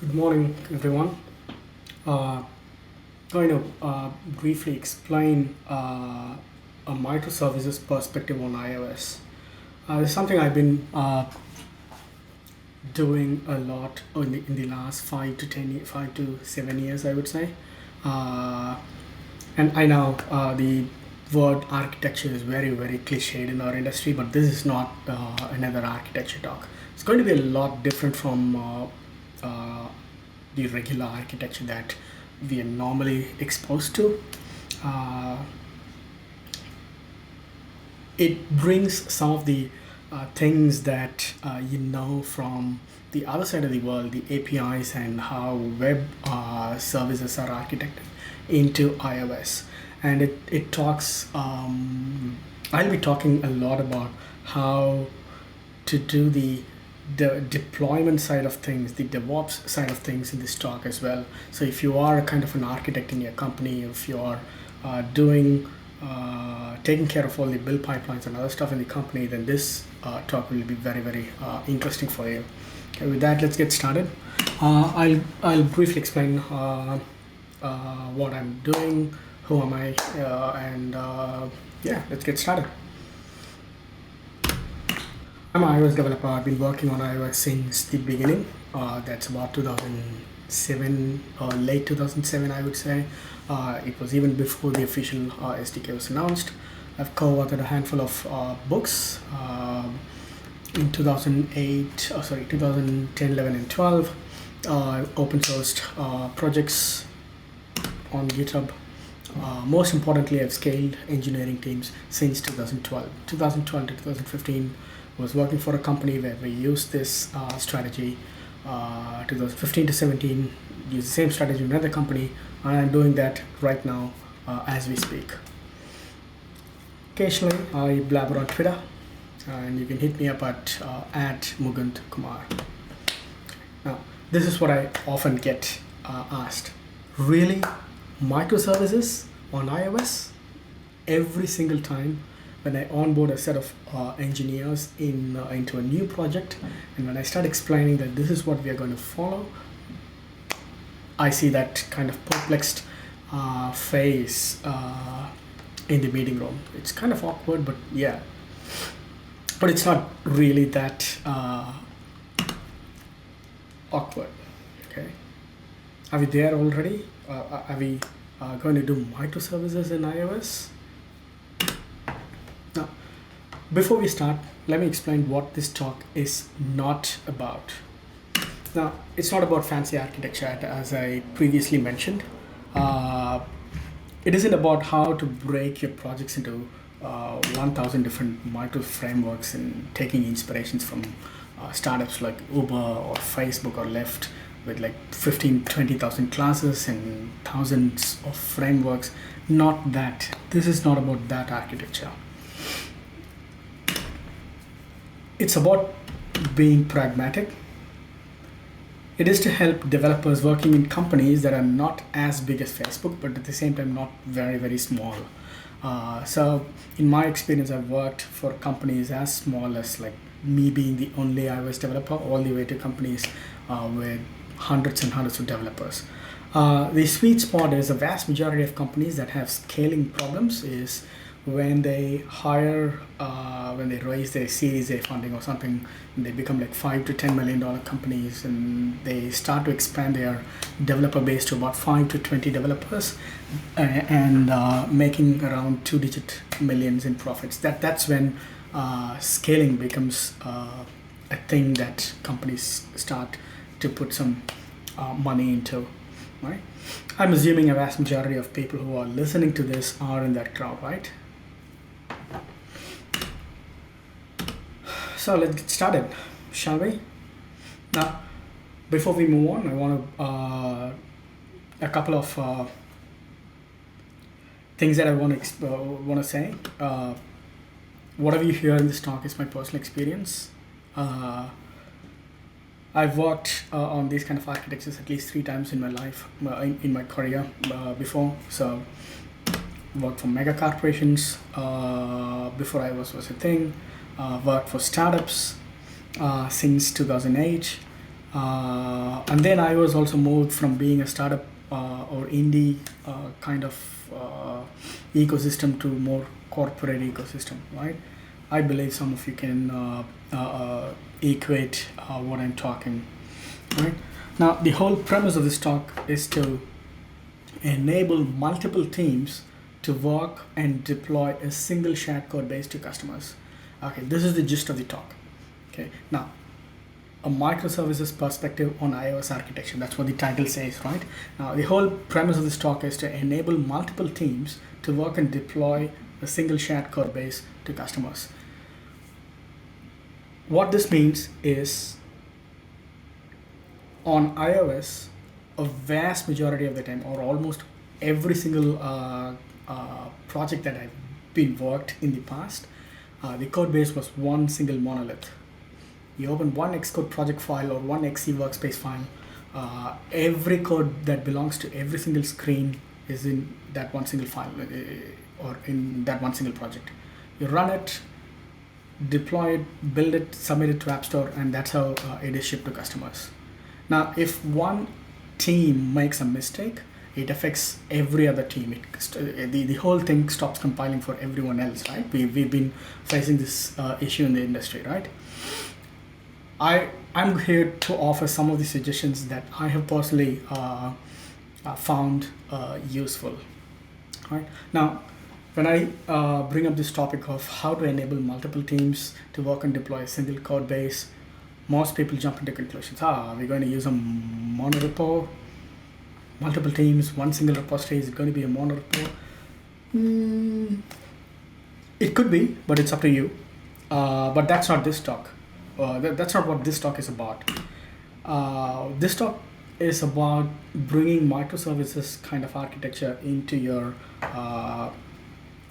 Good morning, everyone. Uh, going to briefly explain a microservices perspective on iOS. It's something I've been doing a lot in the last 5 to 7 years, I would say. Uh, and I know the word architecture is very, very cliched in our industry, but this is not another architecture talk. It's going to be a lot different from the regular architecture that we are normally exposed to. Uh, it brings some of the things that from the other side of the world, the APIs and how web services are architected into iOS. And it talks, I'll be talking a lot about how to do the deployment side of things, the DevOps side of things in this talk as well. So if you are kind of an architect in your company, if you are taking care of all the build pipelines and other stuff in the company, then this talk will be very, very interesting for you. Okay, with that, let's get started. I'll briefly explain what I'm doing, who am I, and yeah, let's get started. I'm an iOS developer. I've been working on iOS since the beginning. That's about 2007, late 2007, I would say. It was even before the official SDK was announced. I've co-authored a handful of books in 2010, 11, and 12. Open sourced projects on GitHub. Most importantly, I've scaled engineering teams since 2012. 2012 to 2015 was working for a company where we used this strategy. 2015 to 17, use the same strategy in another company, and I'm doing that right now as we speak. Occasionally, I blabber on Twitter, and you can hit me up at Mugunth Kumar. Now, this is what I often get asked. Really? Microservices on iOS? Every single time when I onboard a set of engineers into a new project, and when I start explaining that this is what we are going to follow, I see that kind of perplexed face in the meeting room. It's kind of awkward, but yeah. But it's not really that awkward, okay? Are we there already? Are we going to do microservices in iOS? Now, before we start, let me explain what this talk is not about. Now, it's not about fancy architecture, as I previously mentioned. It isn't about how to break your projects into 1,000 different micro frameworks and taking inspirations from startups like Uber or Facebook or Lyft with like 15, 20,000 classes and thousands of frameworks. Not that. This is not about that architecture. It's about being pragmatic. It is to help developers working in companies that are not as big as Facebook, but at the same time not very, very small. So in my experience, I've worked for companies as small as like me being the only iOS developer, all the way to companies with hundreds and hundreds of developers. The sweet spot is a vast majority of companies that have scaling problems is when they hire, when they raise their Series A funding or something, and they become like $5 to $10 million companies, and they start to expand their developer base to about 5 to 20 developers, and making around 2-digit millions in profits. That's when scaling becomes a thing that companies start to put some money into, right? I'm assuming a vast majority of people who are listening to this are in that crowd, right? So let's get started, shall we? Now, before we move on, I want to a couple of things that I want to say. Whatever you hear in this talk is my personal experience. I've worked on these kind of architectures at least 3 times in my life, in my career before. So, worked for mega corporations before iOS was a thing. Worked for startups since 2008. And then iOS also moved from being a startup or indie kind of ecosystem to more corporate ecosystem, right? I believe some of you can equate what I'm talking, right? Now, the whole premise of this talk is to enable multiple teams to work and deploy a single shared code base to customers. Okay, this is the gist of the talk. Okay, now a microservices perspective on iOS architecture. That's what the title says, right? Now, the whole premise of this talk is to enable multiple teams to work and deploy a single shared code base to customers. What this means is on iOS, a vast majority of the time, or almost every single project that I've been worked in the past, the code base was one single monolith. You open one Xcode project file or one XC workspace file, every code that belongs to every single screen is in that one single file or in that one single project. You run it, deploy it, build it, submit it to App Store, and that's how it is shipped to customers. Now, if one team makes a mistake, it affects every other team. The whole thing stops compiling for everyone else, right? We've been facing this issue in the industry, right? I'm here to offer some of the suggestions that I have personally found useful. Right? Now, when I bring up this topic of how to enable multiple teams to work and deploy a single code base, most people jump into conclusions. We're going to use a monorepo, multiple teams, one single repository. Is it going to be a monorepo? It could be, but it's up to you. But that's not this talk. That's not what this talk is about. This talk is about bringing microservices kind of architecture into your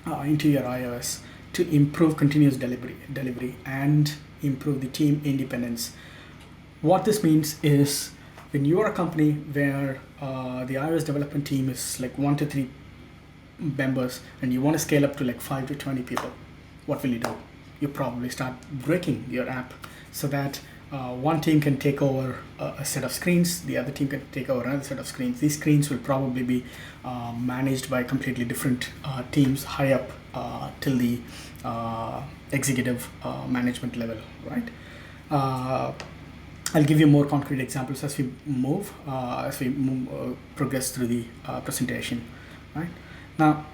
iOS to improve continuous delivery and improve the team independence. What this means is when you are a company where the iOS development team is like 1 to 3 members and you want to scale up to like 5 to 20 people, what will you do? You probably start breaking your app so that one team can take over a set of screens, the other team can take over another set of screens. These screens will probably be managed by completely different teams high up till the executive management level, right? I'll give you more concrete examples as we progress through the presentation, right? Now,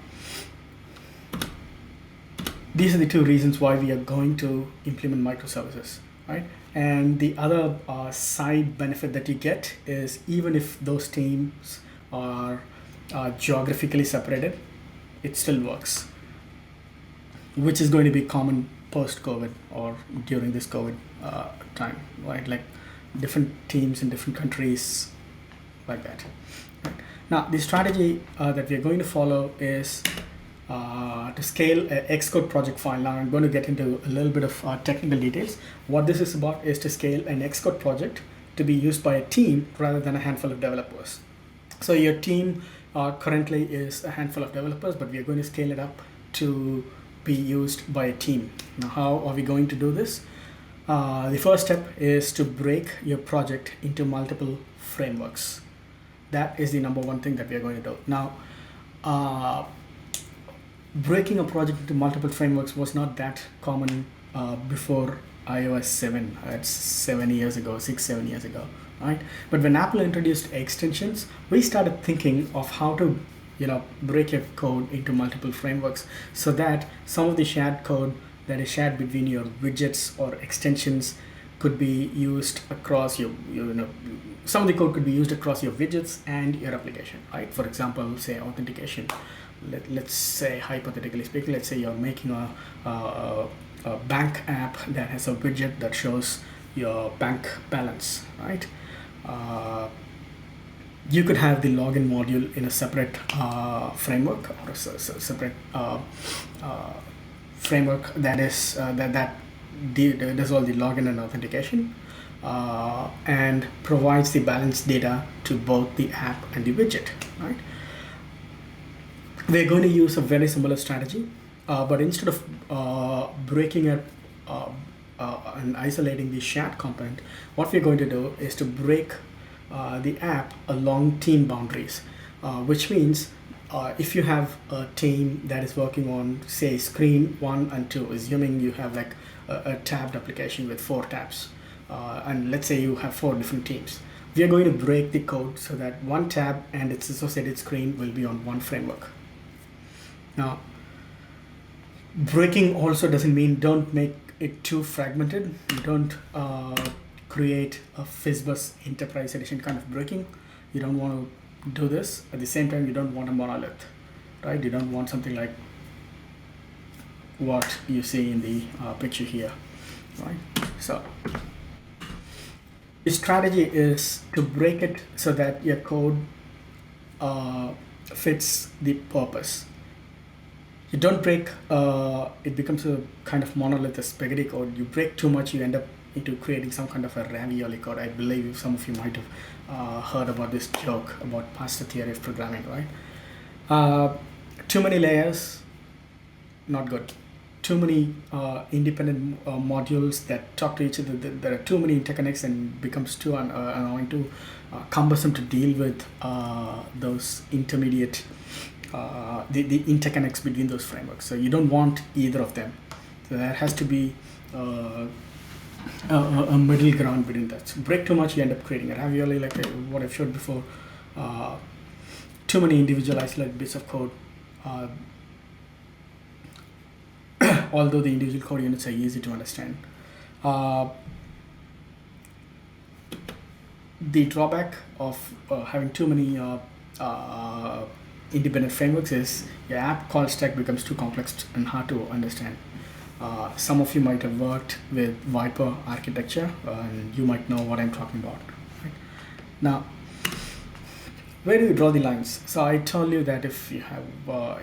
these are the two reasons why we are going to implement microservices, right? And the other side benefit that you get is even if those teams are geographically separated, it still works, which is going to be common post-COVID or during this COVID time, right? Like different teams in different countries, like that. Right? Now, the strategy that we're going to follow is to scale an Xcode project file. Now I'm going to get into a little bit of technical details. What this is about is to scale an Xcode project to be used by a team rather than a handful of developers. So your team currently is a handful of developers, but we are going to scale it up to be used by a team. Now, how are we going to do this? The first step is to break your project into multiple frameworks. That is the number one thing that we are going to do. Now, breaking a project into multiple frameworks was not that common before iOS 7. It's 7 years ago, 6-7 years ago, right? But when Apple introduced extensions, we started thinking of how to, break your code into multiple frameworks so that some of the shared code that is shared between your widgets or extensions could be used across some of the code could be used across your widgets and your application, right? For example, say authentication. Let's say, hypothetically speaking, let's say you're making a bank app that has a widget that shows your bank balance, right? You could have the login module in a separate framework or a separate framework that is that does all the login and authentication and provides the balance data to both the app and the widget, right? We're going to use a very similar strategy, but instead of breaking it and isolating the shared component, what we're going to do is to break the app along team boundaries, which means if you have a team that is working on, say, screen 1 and 2, assuming you have like a tabbed application with 4 tabs, and let's say you have 4 different teams, we are going to break the code so that one tab and its associated screen will be on one framework. Now, breaking also doesn't mean don't make it too fragmented. You don't create a FizzBuzz Enterprise Edition kind of breaking. You don't want to do this. At the same time, you don't want a monolith, right? You don't want something like what you see in the picture here, right? So the strategy is to break it so that your code fits the purpose. You don't break, it becomes a kind of monolith, a spaghetti code. You break too much, you end up into creating some kind of a ravioli code. I believe some of you might have heard about this joke about pasta theory of programming, right? Too many layers, not good. Too many independent modules that talk to each other. There are too many interconnects and becomes too annoying, too cumbersome to deal with those intermediate, the interconnects between those frameworks. So you don't want either of them. So there has to be a middle ground between that. So break too much, you end up creating a ravioli, like what I've showed before. Too many individual isolated bits of code. Although the individual code units are easy to understand. The drawback of having too many independent frameworks is your app call stack becomes too complex and hard to understand. Some of you might have worked with Viper architecture, and you might know what I'm talking about. Right? Now, where do you draw the lines? So I told you that if you have,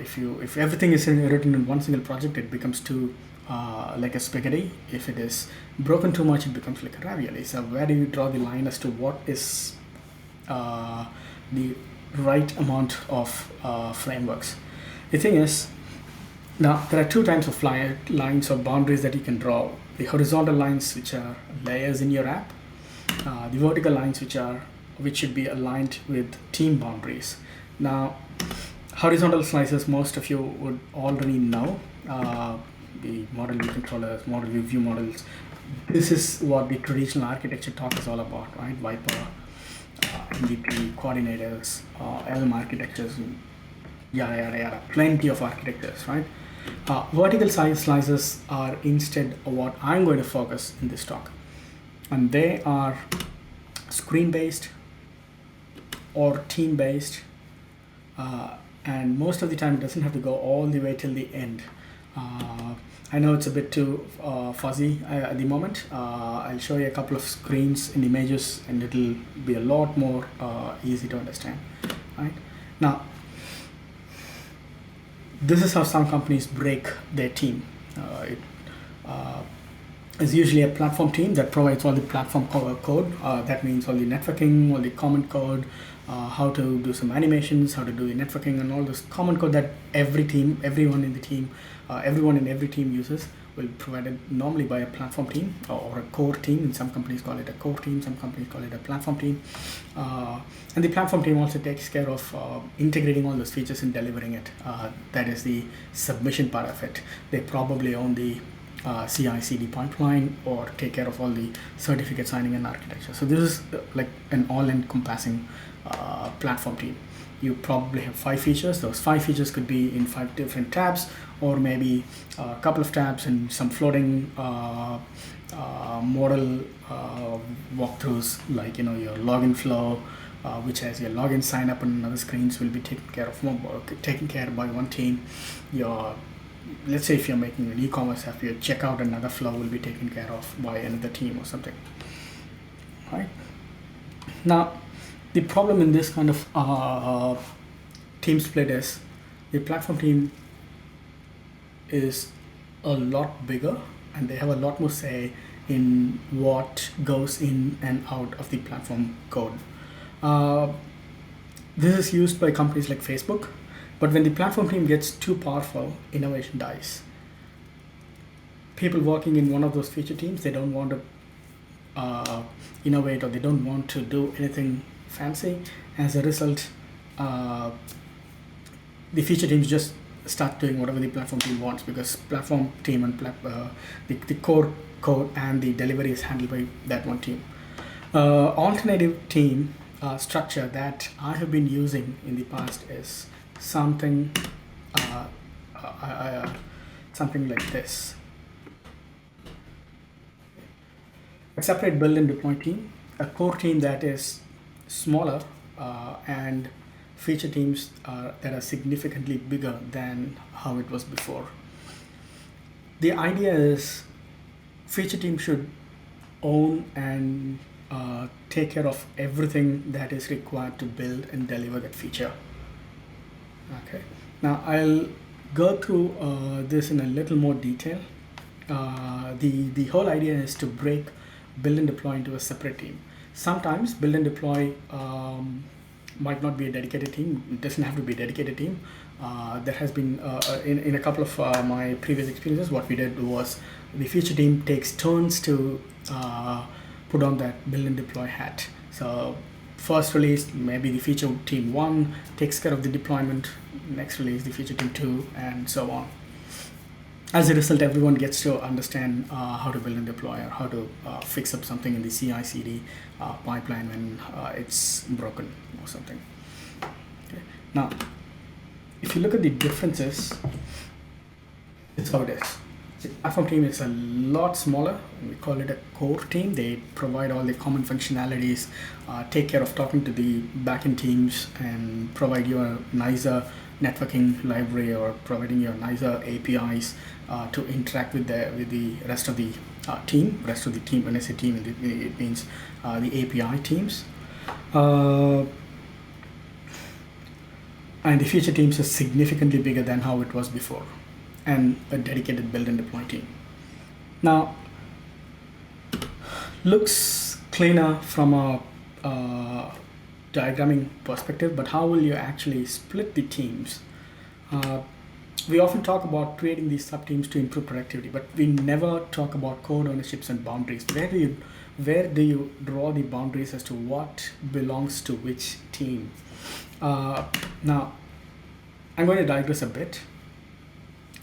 if everything is written in one single project, it becomes too like a spaghetti. If it is broken too much, it becomes like a ravioli. So where do you draw the line as to what is the right amount of frameworks? The thing is, now there are two types of lines or boundaries that you can draw. The horizontal lines, which are layers in your app. The vertical lines, which should be aligned with team boundaries. Now, horizontal slices, most of you would already know. The model view controllers, model view models. This is what the traditional architecture talk is all about, right? Viper, MVP, coordinators, Elm architectures, yada yada yada. Plenty of architectures, right? Vertical slices are instead what I'm going to focus in this talk, and they are screen-based or team-based, and most of the time it doesn't have to go all the way till the end. I know it's a bit too fuzzy at the moment. I'll show you a couple of screens and images, and it'll be a lot more easy to understand. Right now, this is how some companies break their team. It is usually a platform team that provides all the platform code. That means all the networking, all the common code, how to do some animations, how to do the networking, and all this common code that everyone in every team uses, will be provided normally by a platform team or a core team. And some companies call it a core team, some companies call it a platform team. And the platform team also takes care of integrating all those features and delivering it. That is the submission part of it. They probably own the CI/CD pipeline or take care of all the certificate signing and architecture. So this is like an all-encompassing platform team. You probably have 5 features. Those 5 features could be in 5 different tabs, or maybe a couple of tabs and some floating model walkthroughs, like your login flow, which has your login, sign up, and other screens will be taken care by one team. Let's say if you're making an e-commerce app, your checkout and other flow will be taken care of by another team or something. Right? Now, the problem in this kind of team split is the platform team is a lot bigger, and they have a lot more say in what goes in and out of the platform code. This is used by companies like Facebook, but when the platform team gets too powerful, innovation dies. people working in one of those feature teams, they don't want to innovate, or they don't want to do anything fancy. As a result, the feature teams just start doing whatever the platform team wants, because platform team and the core code and the delivery is handled by that one team. Alternative team structure that I have been using in the past is something something like this. A separate build and deploy team, a core team that is smaller, and feature teams that are significantly bigger than how it was before. The idea is feature team should own and take care of everything that is required to build and deliver that feature. Okay, now I'll go through this in a little more detail. The whole idea is to break build and deploy into a separate team. Sometimes build and deploy might not be a dedicated team. It doesn't have to be a dedicated team. There has been in a couple of my previous experiences, what we did was the feature team takes turns to put on that build and deploy hat. So first release, maybe the feature team 1 takes care of the deployment, next release the feature team 2, and so on. As a result, everyone gets to understand how to build and deploy, or how to fix up something in the CI/CD pipeline when it's broken or something. Okay. Now, if you look at the differences, it's how it is. The platform team is a lot smaller. We call it a core team. They provide all the common functionalities, take care of talking to the backend teams, and provide you a nicer networking library, or providing you nicer APIs to interact with the rest of the team. Rest of the team, when I say team, it means the API teams. And the feature teams are significantly bigger than how it was before, and a dedicated build and deploy team. Now, looks cleaner from a diagramming perspective, but how will you actually split the teams? We often talk about creating these sub-teams to improve productivity, but we never talk about code ownerships and boundaries. Where do you draw the boundaries as to what belongs to which team? Now, I'm going to digress a bit.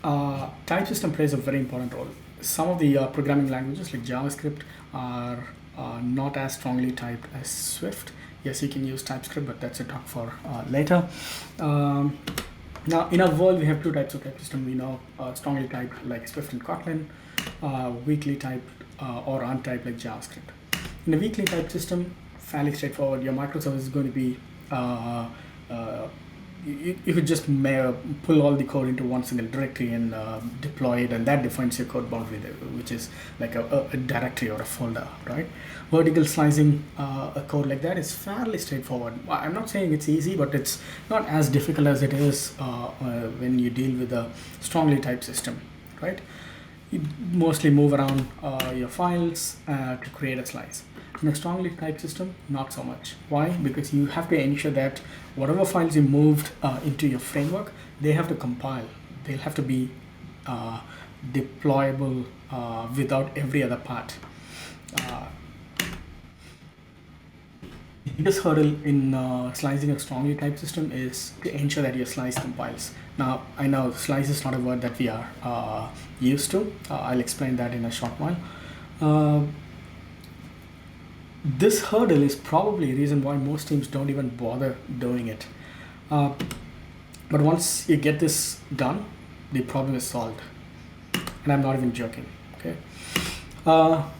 Type system plays a very important role. Some of the programming languages like JavaScript are not as strongly typed as Swift. Yes, you can use TypeScript, but that's a talk for later. Now, in our world, we have two types of type system. We know strongly typed like Swift and Kotlin, weakly typed or untyped like JavaScript. In a weakly typed system, fairly straightforward. Your microservice is going to be you could just pull all the code into one single directory and deploy it, and that defines your code boundary, which is like a directory or a folder, right? Vertical slicing a code like that is fairly straightforward. I'm not saying it's easy, but it's not as difficult as it is when you deal with a strongly typed system, right? You mostly move around your files to create a slice. In a strongly typed system, not so much. Why? Because you have to ensure that whatever files you moved into your framework, they have to compile. They'll have to be deployable without every other part. The biggest hurdle in slicing a strongly typed system is to ensure that your slice compiles. Now, I know slice is not a word that we are used to. I'll explain that in a short while. This hurdle is probably a reason why most teams don't even bother doing it. But once you get this done, the problem is solved. And I'm not even joking, okay? Now,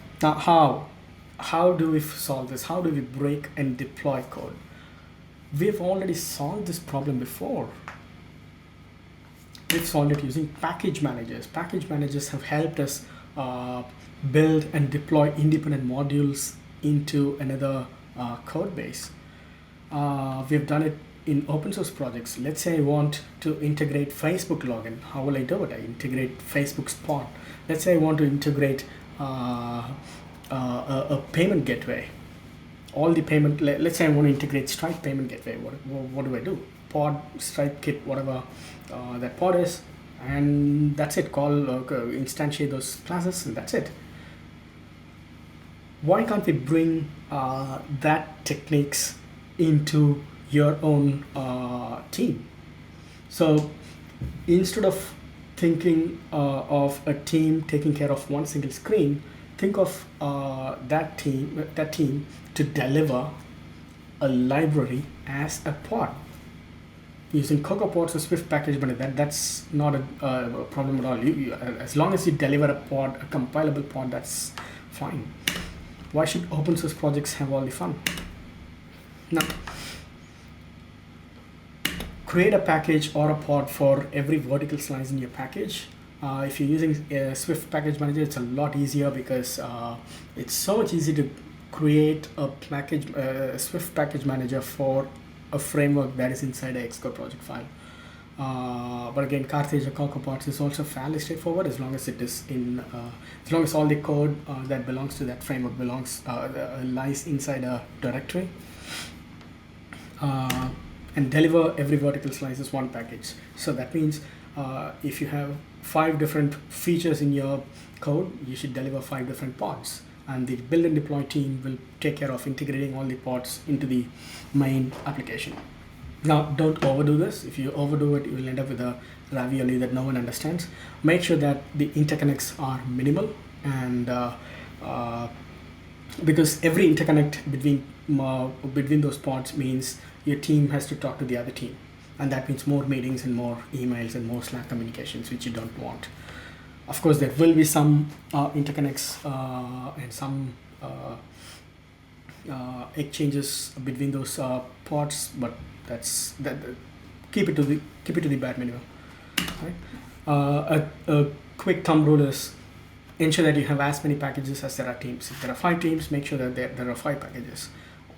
how do we solve this? How do we break and deploy code? We've already solved this problem before. We've solved it using package managers. Package managers have helped us build and deploy independent modules into another code base. We've done it in open source projects. Let's say I want to integrate Facebook login. How will I do it? I integrate Facebook Spot. Let's say I want to integrate a payment gateway. All the payment, let's say I want to integrate Stripe payment gateway. What do I do? Pod, Stripe Kit, whatever that pod is, and that's it. Call instantiate those classes, and that's it. Why can't we bring that techniques into your own team? So instead of thinking of a team taking care of one single screen, think of that team to deliver a library as a pod. Using Cocoa Pods or Swift package manager, that's not a problem at all. As long as you deliver a pod, a compilable pod, that's fine. Why should open source projects have all the fun? Now, create a package or a pod for every vertical slice in your package. If you're using a Swift package manager, it's a lot easier because it's so much easier to create a package, Swift package manager for a framework that is inside a Xcode project file. But again, Carthage or Cocoa Pods is also fairly straightforward as long as it is in, as long as all the code that belongs to that framework lies inside a directory. And deliver every vertical slice as one package. So that means if you have 5 different features in your code, you should deliver 5 different pods. And the build and deploy team will take care of integrating all the pods into the main application. Now, don't overdo this. If you overdo it, you will end up with a ravioli that no one understands. Make sure that the interconnects are minimal, and because every interconnect between those pods means your team has to talk to the other team, and that means more meetings and more emails and more Slack communications, which you don't want. Of course, there will be some interconnects and some exchanges between those pods, but keep it to the bare minimum. Right? A quick thumb rule is ensure that you have as many packages as there are teams. If there are 5 teams, make sure that there are 5 packages,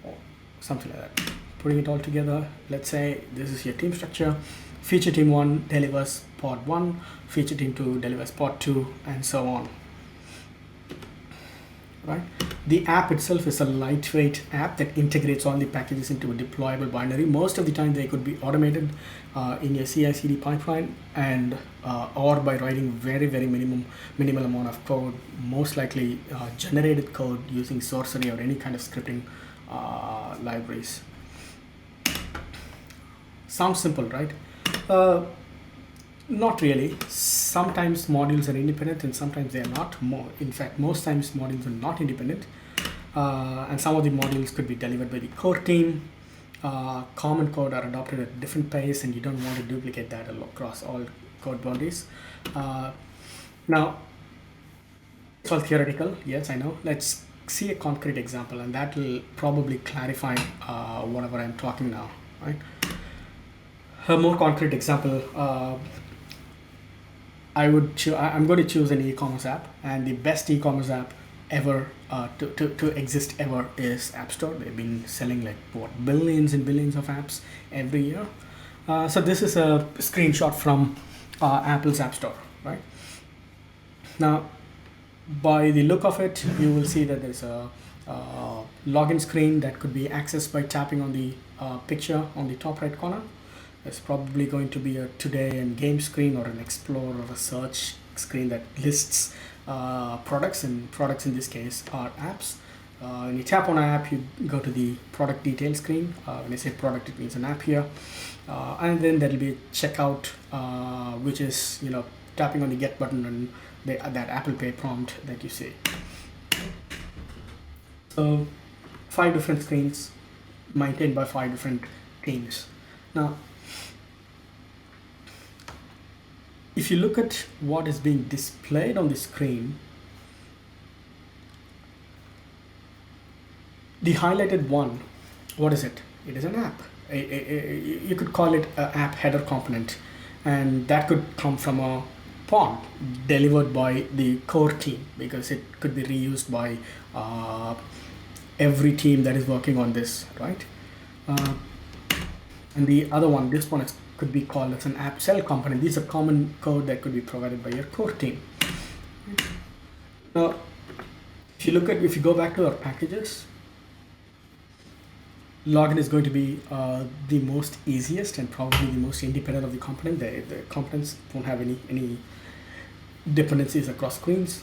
or something like that. Putting it all together, let's say this is your team structure. Feature team 1 delivers pod 1, feature team 2 delivers pod 2, and so on. Right? The app itself is a lightweight app that integrates all the packages into a deployable binary. Most of the time they could be automated in your CI/CD pipeline, and or by writing very minimal amount of code, most likely generated code using sorcery or any kind of scripting libraries. Sounds simple, right? Not really. Sometimes modules are independent and sometimes they are not. In fact, most times modules are not independent. And some of the modules could be delivered by the core team. Common code are adopted at different pace, and you don't want to duplicate that across all code boundaries. Now, it's all theoretical. Yes, I know. Let's see a concrete example, and that will probably clarify whatever I'm talking now. Right? A more concrete example. I'm going to choose an e-commerce app, and the best e-commerce app ever to exist ever is App Store. They've been selling like billions and billions of apps every year. So this is a screenshot from Apple's App Store, right? Now, by the look of it, you will see that there's a login screen that could be accessed by tapping on the picture on the top right corner. There's probably going to be a today and game screen, or an explore, or a search screen that lists products, and products in this case are apps. When you tap on an app, you go to the product detail screen. When I say product, it means an app here. And then there'll be a checkout, which is tapping on the get button and that Apple Pay prompt that you see. So 5 different screens maintained by 5 different teams. Now, if you look at what is being displayed on the screen, the highlighted one, what is it? It is an app. You could call it an app header component, and that could come from a pod delivered by the core team, because it could be reused by every team that is working on this, right? And the other one, this one could be called as an app shell component. These are common code that could be provided by your core team. Now, if you go back to our packages, Login is going to be the most easiest and probably the most independent of the component. The components won't have any dependencies across screens.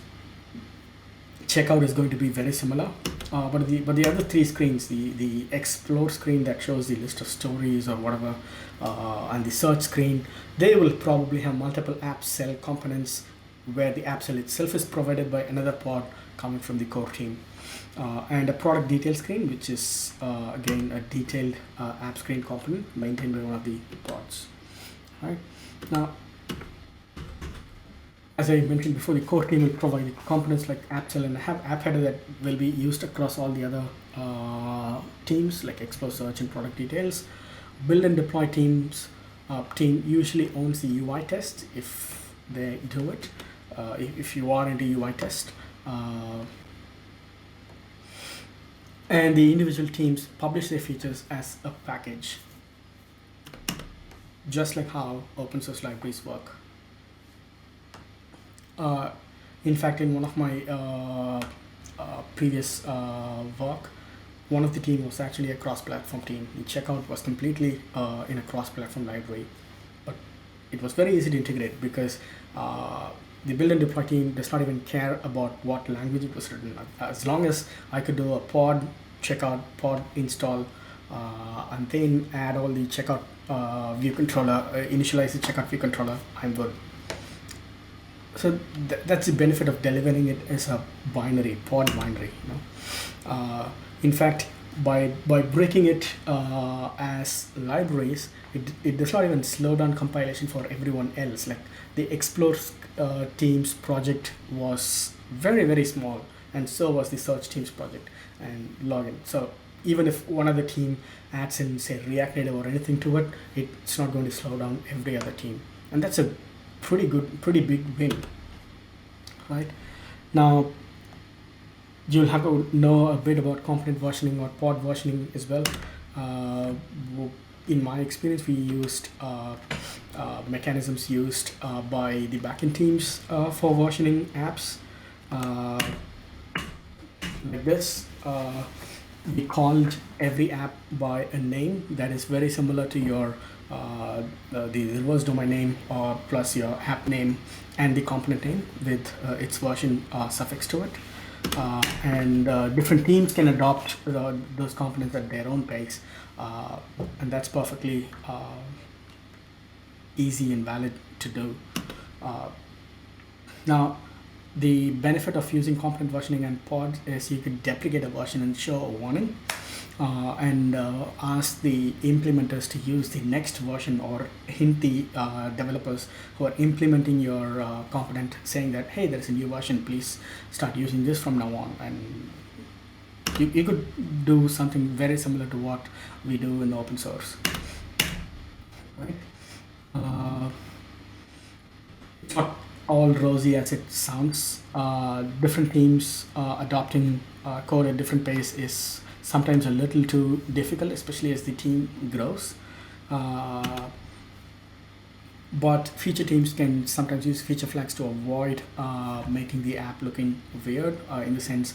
Checkout is going to be very similar, but the other three screens, the explore screen that shows the list of stories or whatever, and the search screen, they will probably have multiple app cell components where the app cell itself is provided by another pod coming from the core team, and a product detail screen, which is again a detailed app screen component maintained by one of the pods. Right now, as I mentioned before, the core team will provide components like app cell and have app header that will be used across all the other teams like explore, search, and product details. Build and deploy team usually owns the UI test if they do it. If you are into UI test, and the individual teams publish their features as a package, just like how open source libraries work. In fact, in one of my previous work, one of the team was actually a cross-platform team. The checkout was completely in a cross-platform library, but it was very easy to integrate because the build and deploy team does not even care about what language it was written. As long as I could do a pod checkout, pod install, and then add all the checkout view controller, initialize the checkout view controller, I'm good. So that's the benefit of delivering it as a binary, pod binary. In fact, by breaking it as libraries, it does not even slow down compilation for everyone else. Like the Explore team's project was very small, and so was the search team's project and login. So even if one other team adds in, say, React Native or anything to it, it's not going to slow down every other team, and that's a pretty big win. Right now, you'll have to know a bit about component versioning or pod versioning as well. In my experience, we used mechanisms used by the backend teams for versioning apps like this. We called every app by a name that is very similar to your the reverse domain name plus your app name and the component name with its version suffix to it. And different teams can adopt those components at their own pace, and that's perfectly easy and valid to do. Now, the benefit of using component versioning and pods is you could deprecate a version and show a warning, and ask the implementers to use the next version, or hint the developers who are implementing your component saying that, hey, there's a new version, please start using this from now on. And you could do something very similar to what we do in open source. Right? It's not all rosy as it sounds. Different teams adopting code at different pace is sometimes a little too difficult, especially as the team grows. But feature teams can sometimes use feature flags to avoid making the app looking weird, in the sense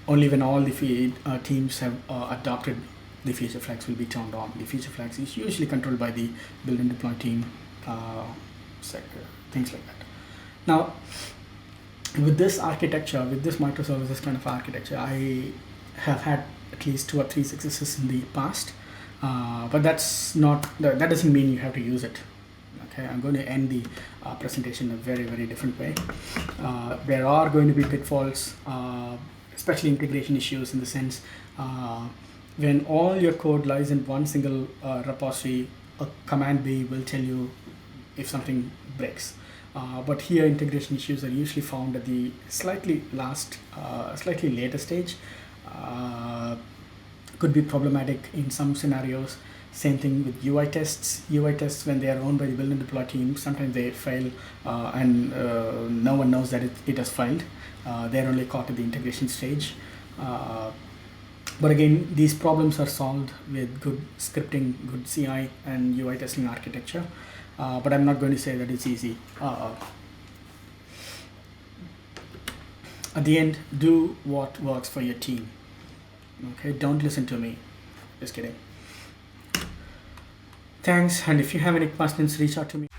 only when all the teams have adopted the feature flags will be turned on. The feature flags is usually controlled by the build and deploy team, things like that. Now, with this architecture, with this microservices kind of architecture, I have had at least 2 or 3 successes in the past, but that doesn't mean you have to use it. Okay, I'm going to end the presentation in a very different way. There are going to be pitfalls, especially integration issues, in the sense when all your code lies in one single repository, a command B will tell you if something breaks. But here, integration issues are usually found at the slightly later stage. Could be problematic in some scenarios. Same thing with UI tests. UI tests, when they are owned by the build and deploy team, sometimes they fail, and no one knows that it has failed. They're only caught at the integration stage. But again, these problems are solved with good scripting, good CI and UI testing architecture. But I'm not going to say that it's easy. At the end, do what works for your team. Okay, don't listen to me. Just kidding. Thanks, and if you have any questions, reach out to me.